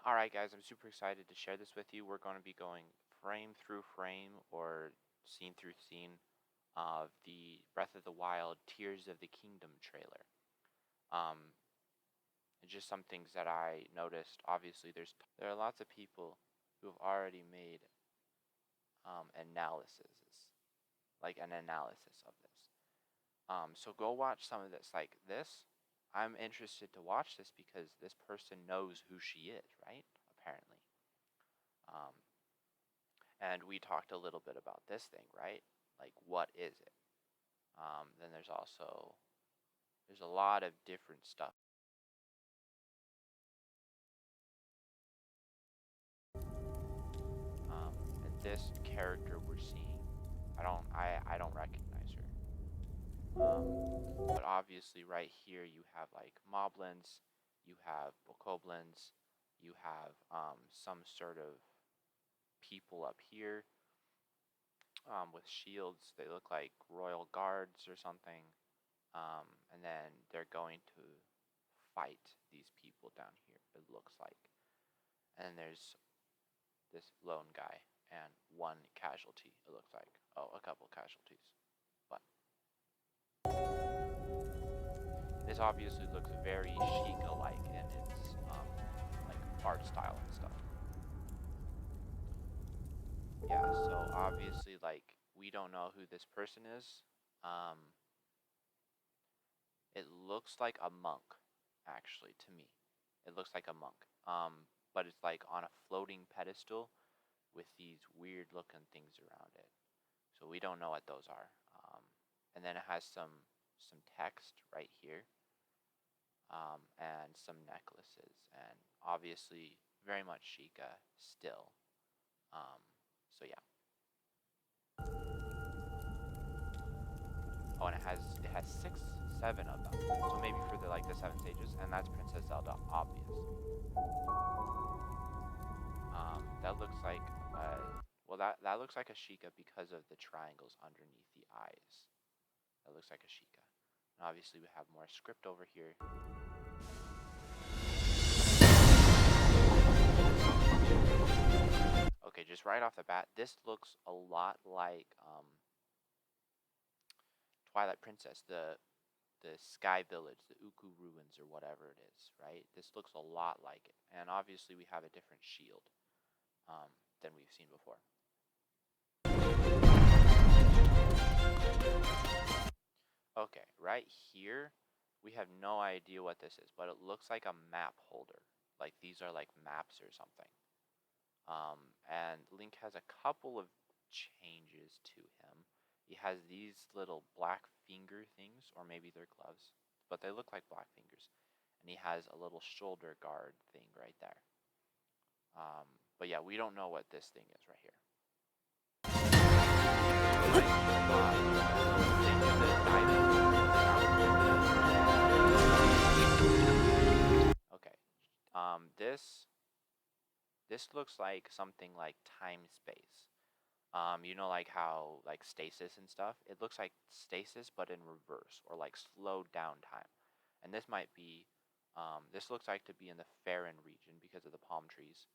Alright guys, I'm super excited to share this with you. We're going to be going frame through frame or scene through scene of the Breath of the Wild Tears of the Kingdom trailer. Just some things that I noticed. Obviously there are lots of people who have already made an analysis of this. So go watch some of this. Like this, I'm interested to watch this because this person knows who she is, right? Apparently. Um, and we talked a little bit about this thing, right? Like, what is it? Then there's a lot of different stuff. And this character we're seeing, I don't recognize her. But obviously right here you have like moblins, you have bokoblins, you have some sort of people up here with shields. They look like royal guards or something. And then they're going to fight these people down here, it looks like. And there's this lone guy and one casualty, it looks like. Oh, a couple casualties. But this obviously looks very Sheikah-like in its like art style and stuff. Yeah, so obviously like we don't know who this person is. It looks like a monk, actually, to me. It looks like a monk. But it's like on a floating pedestal with these weird looking things around it. So we don't know what those are. And then it has some text right here. And some necklaces. And obviously very much Sheikah still. So yeah. Oh, and it has 7 of them. So maybe for the 7 stages, and that's Princess Zelda, obvious. That looks like that looks like a Sheikah because of the triangles underneath the eyes. That looks like a Sheikah. And obviously we have more script over here. Okay, just right off the bat, this looks a lot like Twilight Princess, the Sky Village, the Uku Ruins, or whatever it is, right? This looks a lot like it. And obviously we have a different shield than we've seen before. Okay, right here, we have no idea what this is, but it looks like a map holder. Like these are like maps or something. And Link has a couple of changes to him. He has these little black finger things, or maybe they're gloves, but they look like black fingers. And he has a little shoulder guard thing right there. But yeah, we don't know what this thing is right here. Okay. This looks like something like time space. You know, like how like stasis and stuff. It looks like stasis, but in reverse, or like slowed down time. And this might be, this looks like to be in the Farron region because of the palm trees.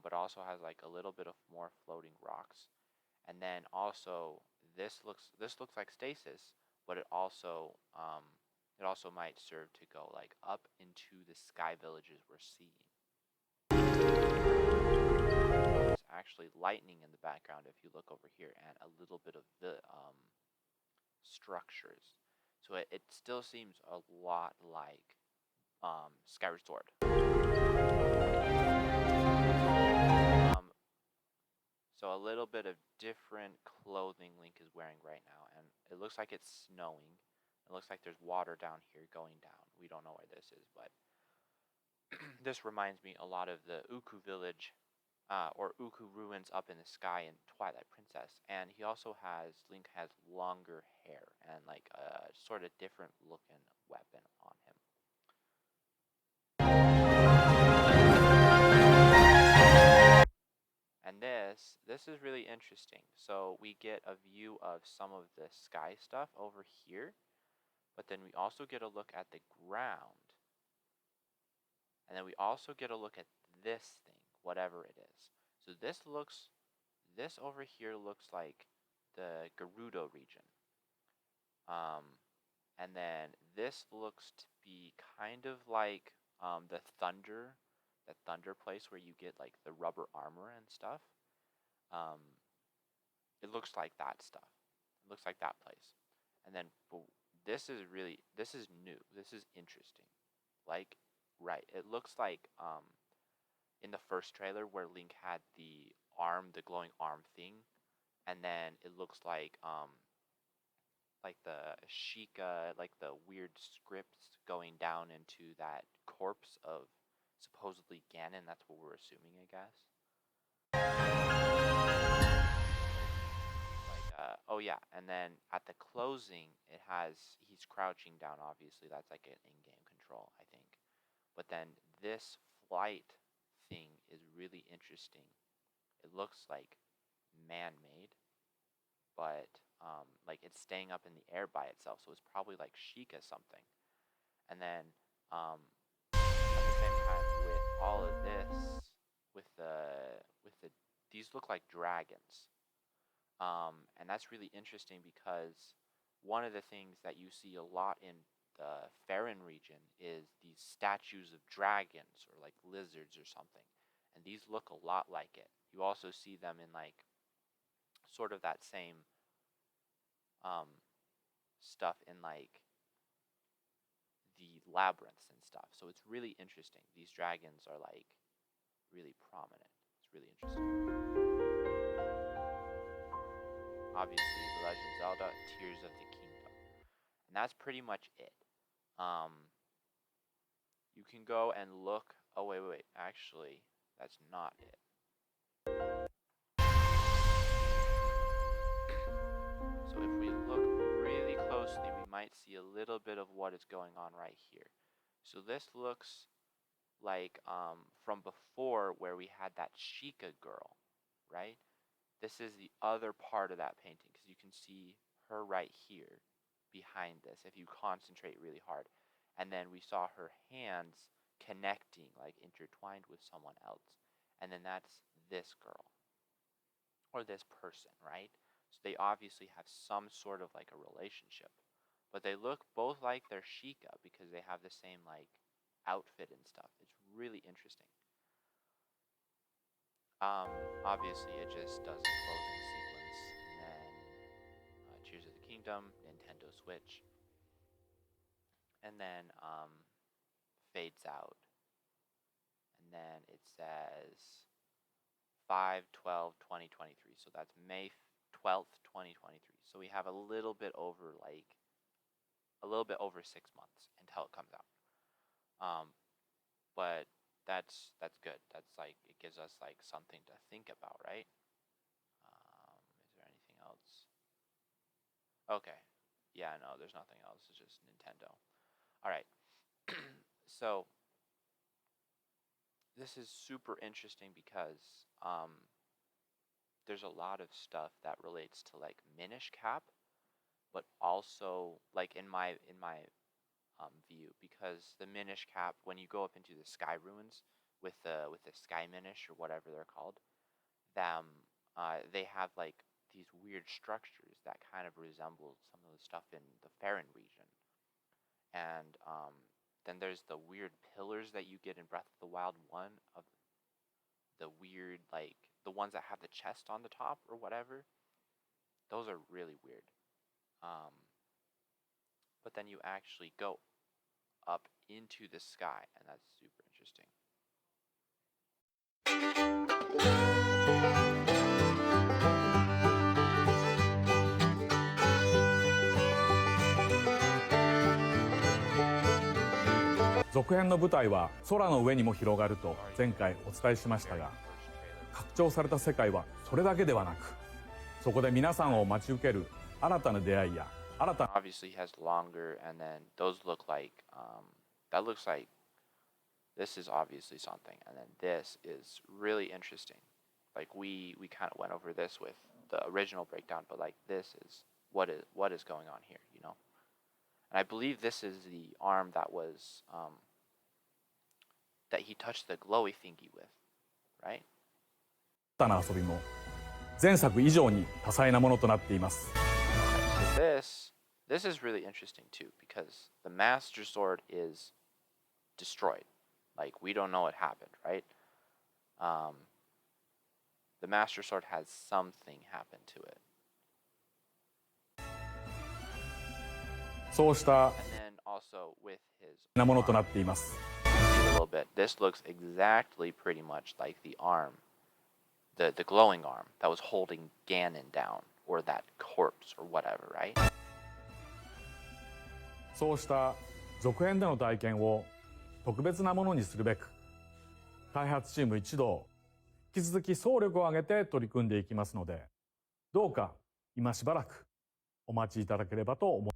But also has like a little bit of more floating rocks. And then also this looks like stasis, but it also might serve to go like up into the sky villages we're seeing. There's actually lightning in the background if you look over here, and a little bit of the structures. So it still seems a lot like Skyward Sword. So a little bit of different clothing Link is wearing right now, and it looks like it's snowing. It looks like there's water down here going down. We don't know where this is, but this reminds me a lot of the Uku village, or Uku ruins up in the sky in Twilight Princess. And Link has longer hair and like a sort of different looking weapon on him. And this is really interesting. So we get a view of some of the sky stuff over here, but then we also get a look at the ground. And then we also get a look at this thing, whatever it is. So this over here looks like the Gerudo region. And then this looks to be kind of like the thunder place where you get like the rubber armor and stuff. It looks like that stuff. It looks like that place. And then this is new. This is interesting. Like, right, it looks like in the first trailer where Link had the glowing arm thing, and then it looks like the Sheikah, like the weird scripts going down into that corpse of supposedly Ganon. That's what we're assuming, I guess. Oh yeah, and then at the closing, he's crouching down. Obviously, that's like an in-game control, I think. But then this flight thing is really interesting. It looks like man-made, but like it's staying up in the air by itself, so it's probably like Sheikah something. And then at the same time, with all of this, with the these look like dragons, and that's really interesting because one of the things that you see a lot in the Farron region is these statues of dragons or like lizards or something, and these look a lot like it. You also see them in like sort of that same stuff in like the labyrinths and stuff. So it's really interesting. These dragons are like really prominent. It's really interesting. Obviously, The Legend of Zelda, Tears of the Kingdom. And that's pretty much it. You can go and look. Oh, wait. Actually, that's not it. So if we look really closely, we might see a little bit of what is going on right here. So this looks like from before where we had that Sheikah girl, right? This is the other part of that painting because you can see her right here behind this if you concentrate really hard. And then we saw her hands connecting, like intertwined with someone else. And then that's this girl or this person, right? So they obviously have some sort of like a relationship. But they look both like they're Sheikah because they have the same like outfit and stuff. It's really interesting. Obviously it just does a closing sequence, and then Tears of the Kingdom, Nintendo Switch, and then fades out, and then it says 5/12/2023. So that's May 12th, 2023. So we have a little bit over 6 months until it comes out. But that's good. That's like, it gives us like something to think about, right? Is there anything else? Okay. Yeah, no, there's nothing else. It's just Nintendo. All right. So this is super interesting because there's a lot of stuff that relates to like Minish Cap, but also like in my view, because the Minish Cap, when you go up into the Sky Ruins with the Sky Minish or whatever they're called, they have like these weird structures that kind of resemble some of the stuff in the Farron region. And then there's the weird pillars that you get in Breath of the Wild 1, of the weird, like the ones that have the chest on the top or whatever. Those are really weird. But then you actually go up into the sky, and that's super interesting. 続編の舞台は空の上にも広がると前回お伝えしましたが、拡張された世界はそれだけではなく、そこで皆さんを待ち受ける新たな出会いや新たな Obviously has longer, and then those look like that looks like this is obviously something, and then this is really interesting. Like we kind of went over this with the original breakdown, but like this is what is going on here, you know? And I believe this is the arm that was that he touched the glowy thingy with. right? 新たな遊びも前作以上に多彩なものとなっています。So this is really interesting too, because the Master Sword is destroyed. Like, we don't know what happened, right? The Master Sword has something happen to it. そうした And then also with his なものと arm, なっています。 see a little bit. This looks exactly pretty much like the arm, the glowing arm that was holding Ganon down, or that corpse or whatever, right? そうした続編での体験を特別なものにするべく、開発チーム一同引き続き総力を挙げて取り組んでいきますので、どうか今しばらくお待ちいただければと思います。